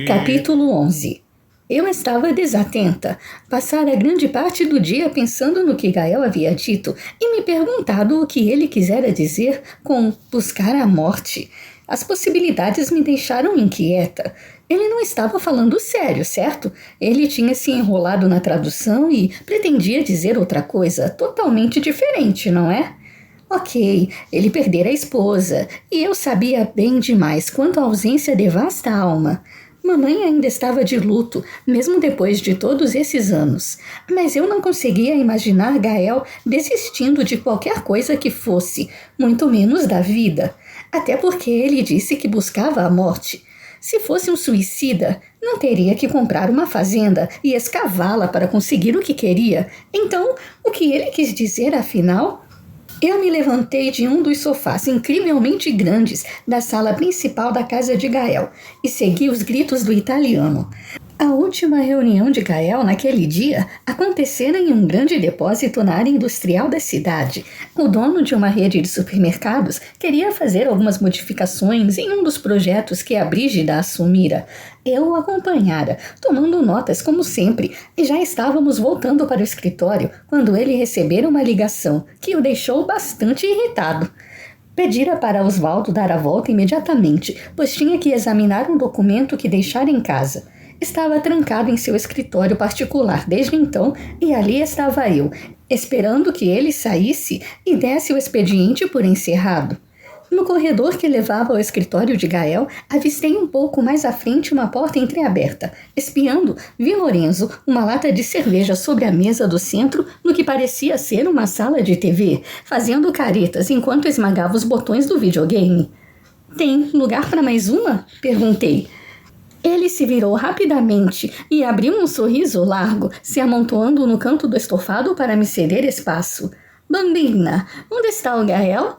Capítulo 11. Eu estava desatenta. Passara grande parte do dia pensando no que Gael havia dito e me perguntado o que ele quisera dizer com buscar a morte. As possibilidades me deixaram inquieta. Ele não estava falando sério, certo? Ele tinha se enrolado na tradução e pretendia dizer outra coisa totalmente diferente, não é? Ok, ele perdera a esposa, e eu sabia bem demais quanto a ausência devasta a alma. Mamãe ainda estava de luto, mesmo depois de todos esses anos. Mas eu não conseguia imaginar Gael desistindo de qualquer coisa que fosse, muito menos da vida. Até porque ele disse que buscava a morte. Se fosse um suicida, não teria que comprar uma fazenda e escavá-la para conseguir o que queria. Então, o que ele quis dizer, afinal? Eu me levantei de um dos sofás incrivelmente grandes da sala principal da casa de Gael e segui os gritos do italiano. A última reunião de Gael naquele dia acontecera em um grande depósito na área industrial da cidade. O dono de uma rede de supermercados queria fazer algumas modificações em um dos projetos que a Brígida assumira. Eu o acompanhara, tomando notas como sempre, e já estávamos voltando para o escritório quando ele recebera uma ligação que o deixou bastante irritado. Pedira para Osvaldo dar a volta imediatamente, pois tinha que examinar um documento que deixara em casa. Estava trancado em seu escritório particular desde então e ali estava eu, esperando que ele saísse e desse o expediente por encerrado. No corredor que levava ao escritório de Gael, avistei um pouco mais à frente uma porta entreaberta. Espiando, vi Lorenzo, uma lata de cerveja sobre a mesa do centro no que parecia ser uma sala de TV, fazendo caretas enquanto esmagava os botões do videogame. "Tem lugar para mais uma?" perguntei. Ele se virou rapidamente e abriu um sorriso largo, se amontoando no canto do estofado para me ceder espaço. "Bambina, onde está o Gael?"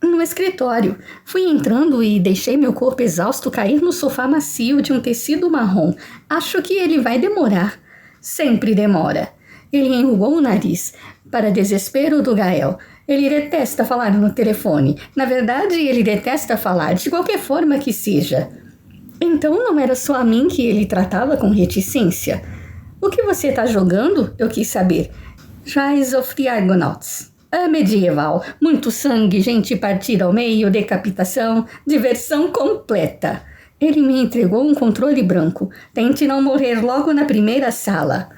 "No escritório. Fui entrando e deixei meu corpo exausto cair no sofá macio de um tecido marrom. Acho que ele vai demorar." "Sempre demora." Ele enrugou o nariz. Para desespero do Gael. Ele detesta falar no telefone. Na verdade, ele detesta falar, de qualquer forma que seja. Então não era só a mim que ele tratava com reticência. "O que você está jogando?" eu quis saber. "Rise of the Argonauts. É medieval. Muito sangue, gente partida ao meio, decapitação, diversão completa." Ele me entregou um controle branco. "Tente não morrer logo na primeira sala.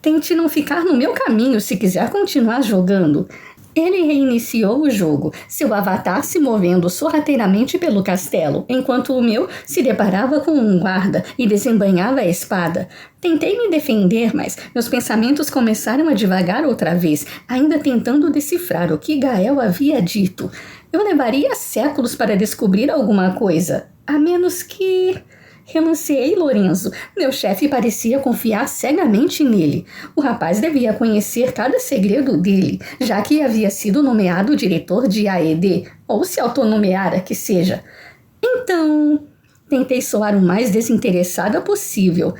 Tente não ficar no meu caminho se quiser continuar jogando." Ele reiniciou o jogo, seu avatar se movendo sorrateiramente pelo castelo, enquanto o meu se deparava com um guarda e desembainhava a espada. Tentei me defender, mas meus pensamentos começaram a divagar outra vez, ainda tentando decifrar o que Gael havia dito. Eu levaria séculos para descobrir alguma coisa, a menos que... Renunciei Lorenzo. Meu chefe parecia confiar cegamente nele. O rapaz devia conhecer cada segredo dele, já que havia sido nomeado diretor de AED, ou se autonomeara que seja. Então, tentei soar o mais desinteressada possível.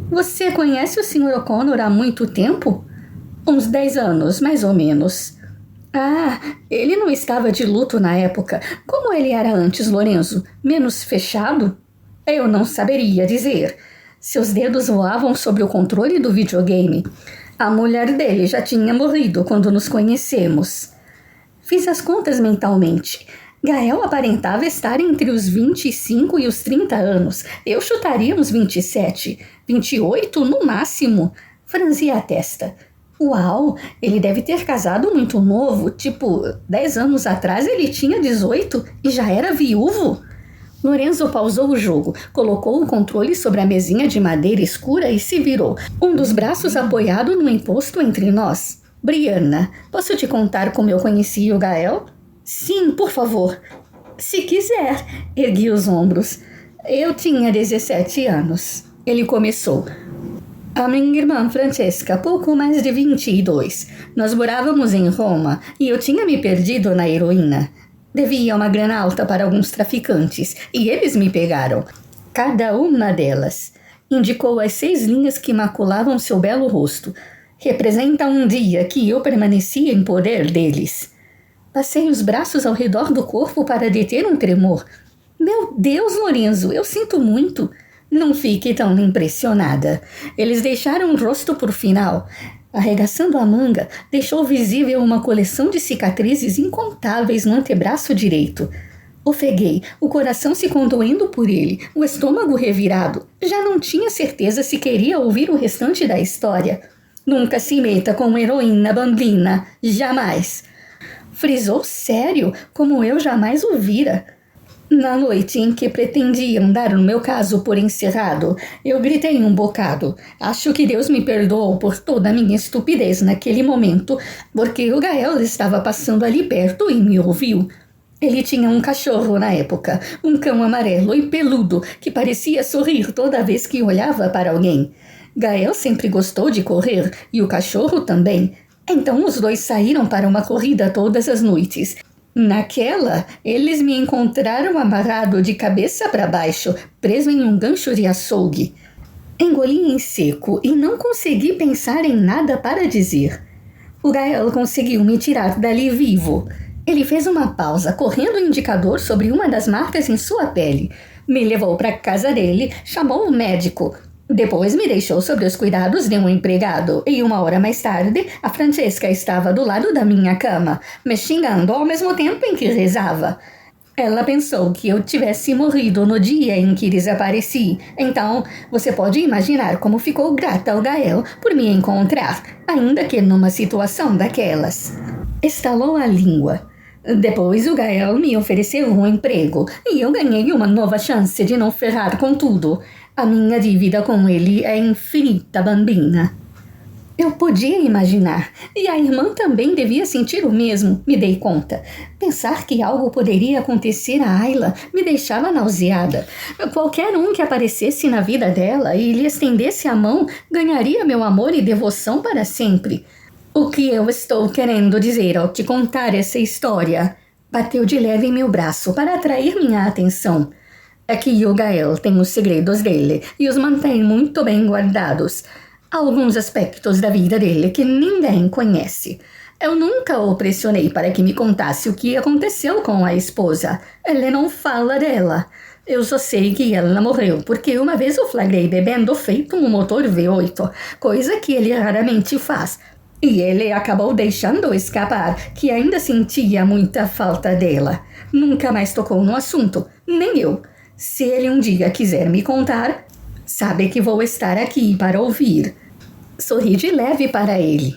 "Você conhece o Sr. O'Connor há muito tempo?" "Uns 10 anos, mais ou menos." "Ah, ele não estava de luto na época. Como ele era antes, Lorenzo? Menos fechado?" "Eu não saberia dizer." Seus dedos voavam sobre o controle do videogame. "A mulher dele já tinha morrido quando nos conhecemos." Fiz as contas mentalmente. Gael aparentava estar entre os 25 e os 30 anos. Eu chutaria uns 27, 28 no máximo. Franzi a testa. "Uau, ele deve ter casado muito novo, tipo, 10 anos atrás ele tinha 18 e já era viúvo." Lorenzo pausou o jogo, colocou o controle sobre a mesinha de madeira escura e se virou, um dos braços apoiado no encosto entre nós. "Brianna, posso te contar como eu conheci o Gael?" "Sim, por favor." "Se quiser." Ergui os ombros. "Eu tinha 17 anos. Ele começou. "A minha irmã Francesca, pouco mais de 22. Nós morávamos em Roma e eu tinha me perdido na heroína. Devia uma grana alta para alguns traficantes, e eles me pegaram. Cada uma delas." Indicou as 6 linhas que maculavam seu belo rosto. "Representa um dia que eu permanecia em poder deles." Passei os braços ao redor do corpo para deter um tremor. Meu Deus, Lorenzo, eu sinto muito. Não fique tão impressionada. Eles deixaram o rosto por final. Arregaçando a manga, deixou visível uma coleção de cicatrizes incontáveis no antebraço direito. Ofeguei, o coração se condoendo por ele, o estômago revirado. Já não tinha certeza se queria ouvir o restante da história. Nunca se meta com heroína bambina, jamais. Frisou sério, como eu jamais o vira. Na noite em que pretendiam dar o meu caso por encerrado, eu gritei um bocado. Acho que Deus me perdoou por toda a minha estupidez naquele momento, porque o Gael estava passando ali perto e me ouviu. Ele tinha um cachorro na época, um cão amarelo e peludo que parecia sorrir toda vez que olhava para alguém. Gael sempre gostou de correr e o cachorro também. Então os dois saíram para uma corrida todas as noites. Naquela, eles me encontraram amarrado de cabeça para baixo, preso em um gancho de açougue. Engoli em seco e não consegui pensar em nada para dizer. O Gael conseguiu me tirar dali vivo. Ele fez uma pausa, correndo o indicador sobre uma das marcas em sua pele. Me levou para a casa dele, chamou o médico. Depois me deixou sob os cuidados de um empregado, e 1 hora mais tarde, a Francesca estava do lado da minha cama, me xingando ao mesmo tempo em que rezava. Ela pensou que eu tivesse morrido no dia em que desapareci, então você pode imaginar como ficou grata ao Gael por me encontrar, ainda que numa situação daquelas. Estalou a língua. Depois o Gael me ofereceu um emprego, e eu ganhei uma nova chance de não ferrar com tudo. A minha dívida com ele é infinita, bambina. Eu podia imaginar, e a irmã também devia sentir o mesmo, me dei conta. Pensar que algo poderia acontecer a Ayla me deixava nauseada. Qualquer um que aparecesse na vida dela e lhe estendesse a mão ganharia meu amor e devoção para sempre. O que eu estou querendo dizer ao te contar essa história? Bateu de leve em meu braço para atrair minha atenção. É que o Gael tem os segredos dele e os mantém muito bem guardados. Há alguns aspectos da vida dele que ninguém conhece. Eu nunca o pressionei para que me contasse o que aconteceu com a esposa. Ele não fala dela. Eu só sei que ela morreu porque uma vez o flagrei bebendo feito um motor V8, coisa que ele raramente faz. E ele acabou deixando escapar que ainda sentia muita falta dela. Nunca mais tocou no assunto, nem eu. Se ele um dia quiser me contar, sabe que vou estar aqui para ouvir. Sorri de leve para ele.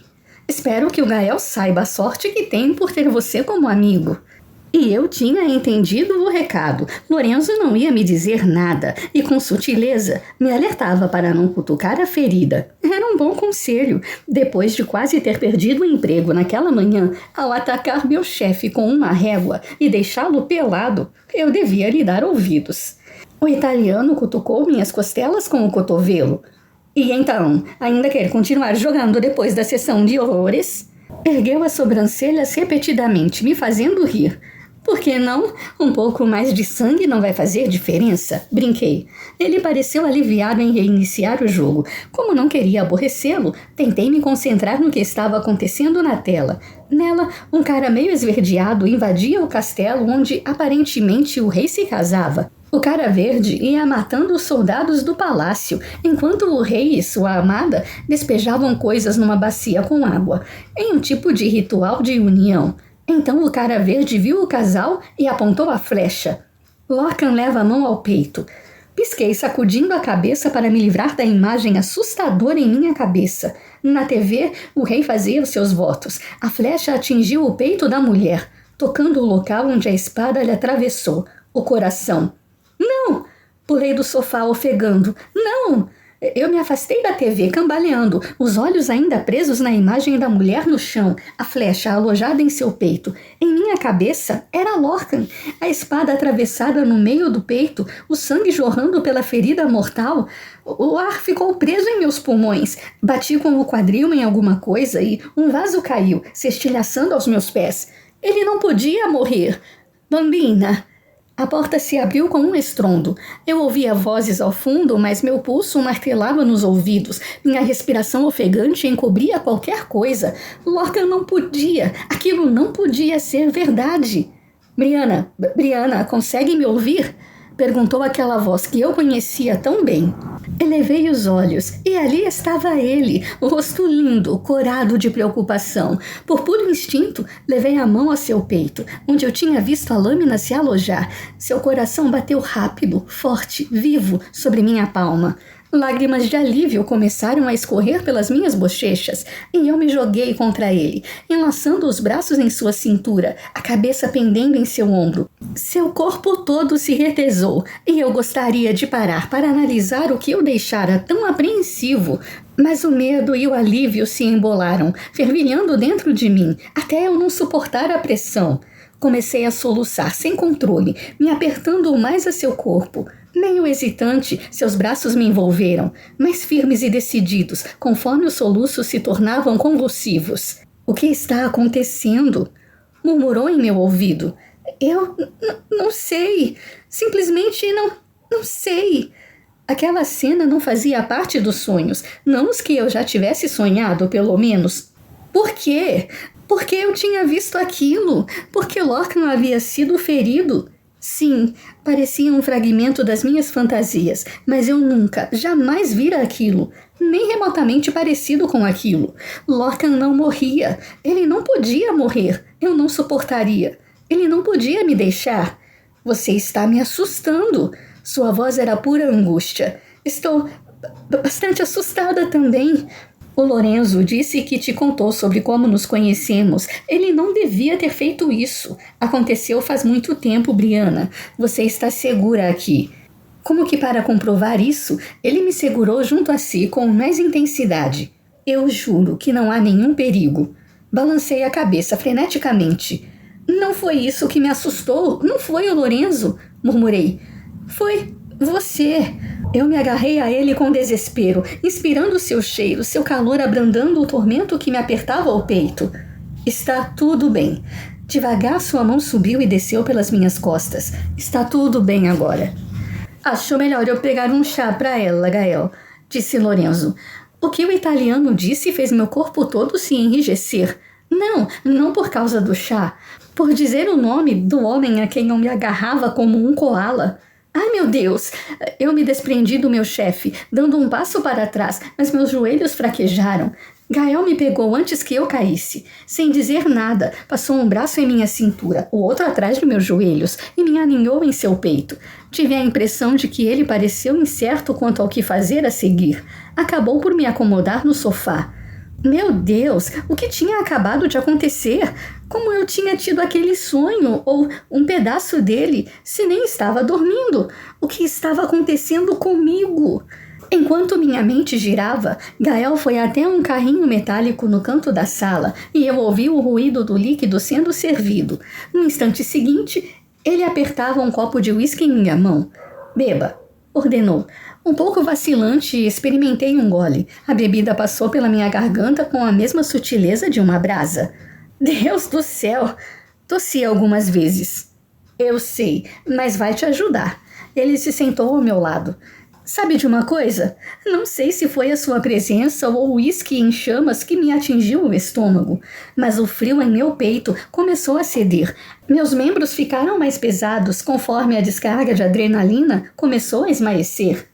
Espero que o Gael saiba a sorte que tem por ter você como amigo. E eu tinha entendido o recado. Lorenzo não ia me dizer nada e, com sutileza, me alertava para não cutucar a ferida. Era um bom conselho. Depois de quase ter perdido o emprego naquela manhã, ao atacar meu chefe com uma régua e deixá-lo pelado, eu devia lhe dar ouvidos. O italiano cutucou minhas costelas com o cotovelo. E então, ainda quer continuar jogando depois da sessão de horrores? Ergueu as sobrancelhas repetidamente, me fazendo rir. Por que não? Um pouco mais de sangue não vai fazer diferença? Brinquei. Ele pareceu aliviado em reiniciar o jogo. Como não queria aborrecê-lo, tentei me concentrar no que estava acontecendo na tela. Nela, um cara meio esverdeado invadia o castelo onde aparentemente o rei se casava. O cara verde ia matando os soldados do palácio, enquanto o rei e sua amada despejavam coisas numa bacia com água, em um tipo de ritual de união. Então o cara verde viu o casal e apontou a flecha. Lorcan leva a mão ao peito. Pisquei, sacudindo a cabeça para me livrar da imagem assustadora em minha cabeça. Na TV, o rei fazia os seus votos. A flecha atingiu o peito da mulher, tocando o local onde a espada lhe atravessou, o coração. Não! Pulei do sofá ofegando. Não! Eu me afastei da TV, cambaleando, os olhos ainda presos na imagem da mulher no chão, a flecha alojada em seu peito. Em minha cabeça era Lorcan, a espada atravessada no meio do peito, o sangue jorrando pela ferida mortal. O ar ficou preso em meus pulmões. Bati com o quadril em alguma coisa e um vaso caiu, se estilhaçando aos meus pés. Ele não podia morrer. Bambina! A porta se abriu com um estrondo. Eu ouvia vozes ao fundo, mas meu pulso martelava nos ouvidos. Minha respiração ofegante encobria qualquer coisa. Lorcan não podia. Aquilo não podia ser verdade. Brianna, consegue me ouvir? Perguntou aquela voz que eu conhecia tão bem. Elevei os olhos e ali estava ele, o rosto lindo, corado de preocupação. Por puro instinto, levei a mão a seu peito, onde eu tinha visto a lâmina se alojar. Seu coração bateu rápido, forte, vivo, sobre minha palma. Lágrimas de alívio começaram a escorrer pelas minhas bochechas e eu me joguei contra ele, enlaçando os braços em sua cintura, a cabeça pendendo em seu ombro. Seu corpo todo se retesou e eu gostaria de parar para analisar o que eu deixara tão apreensivo, mas o medo e o alívio se embolaram, fervilhando dentro de mim, até eu não suportar a pressão. Comecei a soluçar sem controle, me apertando mais a seu corpo. Meio hesitante, seus braços me envolveram, mais firmes e decididos, conforme os soluços se tornavam convulsivos. O que está acontecendo? Murmurou em meu ouvido. Eu não sei. Simplesmente não sei. Aquela cena não fazia parte dos sonhos, não os que eu já tivesse sonhado, pelo menos. Por quê? Porque eu tinha visto aquilo, porque Lorcan havia sido ferido. Sim, parecia um fragmento das minhas fantasias, mas eu nunca, jamais vira aquilo, nem remotamente parecido com aquilo. Lorcan não morria, ele não podia morrer, eu não suportaria, ele não podia me deixar. Você está me assustando. Sua voz era pura angústia. Estou bastante assustada também. O Lorenzo disse que te contou sobre como nos conhecemos. Ele não devia ter feito isso. Aconteceu faz muito tempo, Brianna. Você está segura aqui. Como que para comprovar isso, ele me segurou junto a si com mais intensidade. Eu juro que não há nenhum perigo. Balancei a cabeça freneticamente. Não foi isso que me assustou. Não foi o Lorenzo, murmurei. Foi você. Eu me agarrei a ele com desespero, inspirando seu cheiro, seu calor abrandando o tormento que me apertava o peito. Está tudo bem. Devagar sua mão subiu e desceu pelas minhas costas. Está tudo bem agora. Acho melhor eu pegar um chá para ela, Gael, disse Lorenzo. O que o italiano disse fez meu corpo todo se enrijecer. Não por causa do chá. Por dizer o nome do homem a quem eu me agarrava como um coala. Ai, meu Deus! Eu me desprendi do meu chefe, dando um passo para trás, mas meus joelhos fraquejaram. Gael me pegou antes que eu caísse. Sem dizer nada, passou um braço em minha cintura, o outro atrás de meus joelhos, e me aninhou em seu peito. Tive a impressão de que ele pareceu incerto quanto ao que fazer a seguir. Acabou por me acomodar no sofá. Meu Deus, o que tinha acabado de acontecer? Como eu tinha tido aquele sonho, ou um pedaço dele, se nem estava dormindo? O que estava acontecendo comigo? Enquanto minha mente girava, Gael foi até um carrinho metálico no canto da sala e eu ouvi o ruído do líquido sendo servido. No instante seguinte, ele apertava um copo de uísque em minha mão. Beba, ordenou. Um pouco vacilante, experimentei um gole. A bebida passou pela minha garganta com a mesma sutileza de uma brasa. Deus do céu! Tossi algumas vezes. Eu sei, mas vai te ajudar. Ele se sentou ao meu lado. Sabe de uma coisa? Não sei se foi a sua presença ou o uísque em chamas que me atingiu o estômago, mas o frio em meu peito começou a ceder. Meus membros ficaram mais pesados conforme a descarga de adrenalina começou a esmaecer.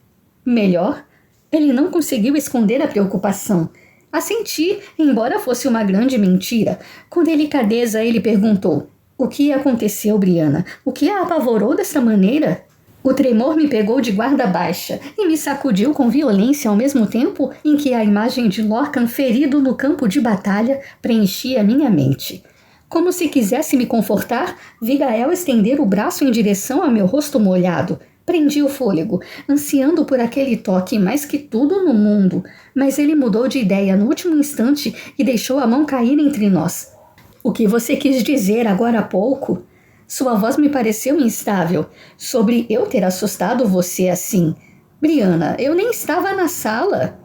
Melhor? Ele não conseguiu esconder a preocupação. Assenti, embora fosse uma grande mentira. Com delicadeza ele perguntou: o que aconteceu, Brianna? O que a apavorou dessa maneira? O tremor me pegou de guarda baixa e me sacudiu com violência ao mesmo tempo em que a imagem de Lorcan ferido no campo de batalha preenchia minha mente. Como se quisesse me confortar, vi Gael estender o braço em direção ao meu rosto molhado. Prendi o fôlego, ansiando por aquele toque mais que tudo no mundo, mas ele mudou de ideia no último instante e deixou a mão cair entre nós. O que você quis dizer agora há pouco? Sua voz me pareceu instável, sobre eu ter assustado você assim. Brianna, eu nem estava na sala.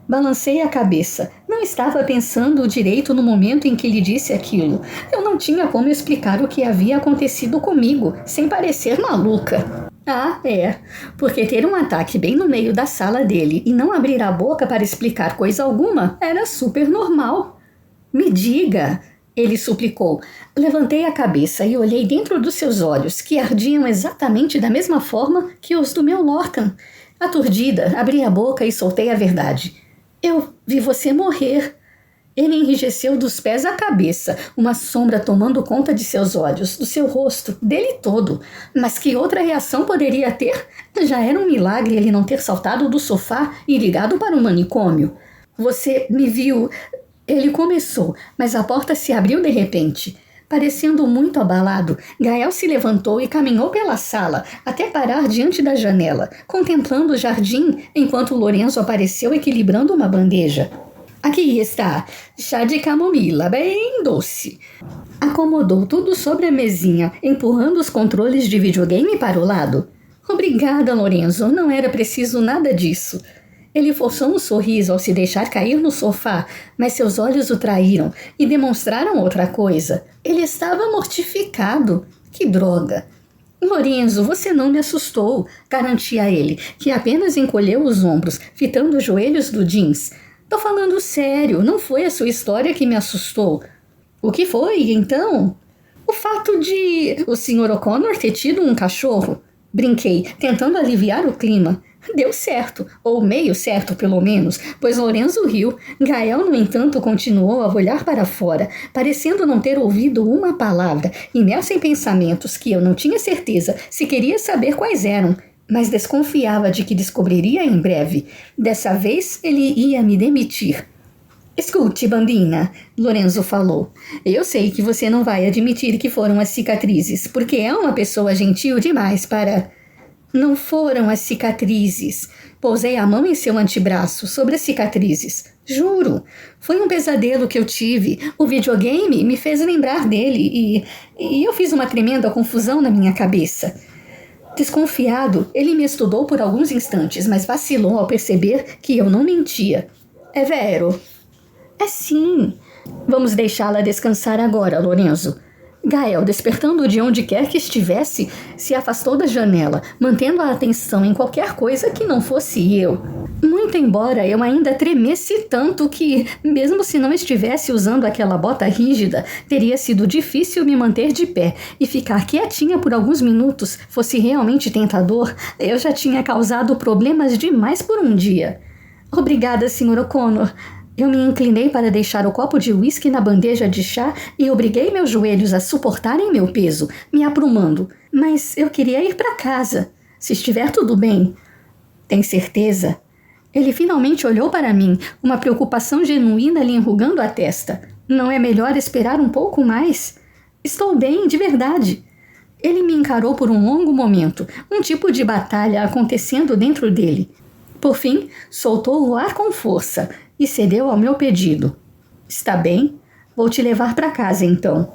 Balancei a cabeça. Não estava pensando direito no momento em que lhe disse aquilo. Eu não tinha como explicar o que havia acontecido comigo, sem parecer maluca. Ah, é. Porque ter um ataque bem no meio da sala dele e não abrir a boca para explicar coisa alguma era super normal. Me diga. Ele suplicou. Levantei a cabeça e olhei dentro dos seus olhos, que ardiam exatamente da mesma forma que os do meu Lorcan. Aturdida, abri a boca e soltei a verdade. Eu vi você morrer. Ele enrijeceu dos pés à cabeça, uma sombra tomando conta de seus olhos, do seu rosto, dele todo. Mas que outra reação poderia ter? Já era um milagre ele não ter saltado do sofá e ligado para o manicômio. Você me viu. Ele começou, mas a porta se abriu de repente. Parecendo muito abalado, Gael se levantou e caminhou pela sala, até parar diante da janela, contemplando o jardim, enquanto Lorenzo apareceu equilibrando uma bandeja. Aqui está, chá de camomila, bem doce. Acomodou tudo sobre a mesinha, empurrando os controles de videogame para o lado. Obrigada, Lorenzo, não era preciso nada disso. Ele forçou um sorriso ao se deixar cair no sofá, mas seus olhos o traíram e demonstraram outra coisa. Ele estava mortificado. Que droga! Lorenzo, você não me assustou, garantia ele, que apenas encolheu os ombros, fitando os joelhos do jeans. Tô falando sério, não foi a sua história que me assustou. O que foi, então? O fato de o Sr. O'Connor ter tido um cachorro. Brinquei, tentando aliviar o clima. Deu certo, ou meio certo pelo menos, pois Lorenzo riu. Gael, no entanto, continuou a olhar para fora, parecendo não ter ouvido uma palavra, imerso em pensamentos que eu não tinha certeza se queria saber quais eram, mas desconfiava de que descobriria em breve. Dessa vez, ele ia me demitir. Escute, Bambina, Lorenzo falou. Eu sei que você não vai admitir que foram as cicatrizes, porque é uma pessoa gentil demais para... Não foram as cicatrizes. Pousei a mão em seu antebraço, sobre as cicatrizes. Juro. Foi um pesadelo que eu tive. O videogame me fez lembrar dele e eu fiz uma tremenda confusão na minha cabeça. Desconfiado, ele me estudou por alguns instantes, mas vacilou ao perceber que eu não mentia. É vero. É sim. Vamos deixá-la descansar agora, Lorenzo. Gael, despertando de onde quer que estivesse, se afastou da janela, mantendo a atenção em qualquer coisa que não fosse eu. Muito embora eu ainda tremesse tanto que, mesmo se não estivesse usando aquela bota rígida, teria sido difícil me manter de pé e ficar quietinha por alguns minutos fosse realmente tentador, eu já tinha causado problemas demais por um dia. Obrigada, Sr. O'Connor. Eu me inclinei para deixar o copo de uísque na bandeja de chá e obriguei meus joelhos a suportarem meu peso, me aprumando. Mas eu queria ir para casa, se estiver tudo bem. Tem certeza? Ele finalmente olhou para mim, uma preocupação genuína lhe enrugando a testa. Não é melhor esperar um pouco mais? Estou bem, de verdade. Ele me encarou por um longo momento, um tipo de batalha acontecendo dentro dele. Por fim, soltou o ar com força e cedeu ao meu pedido. Está bem? Vou te levar para casa, então.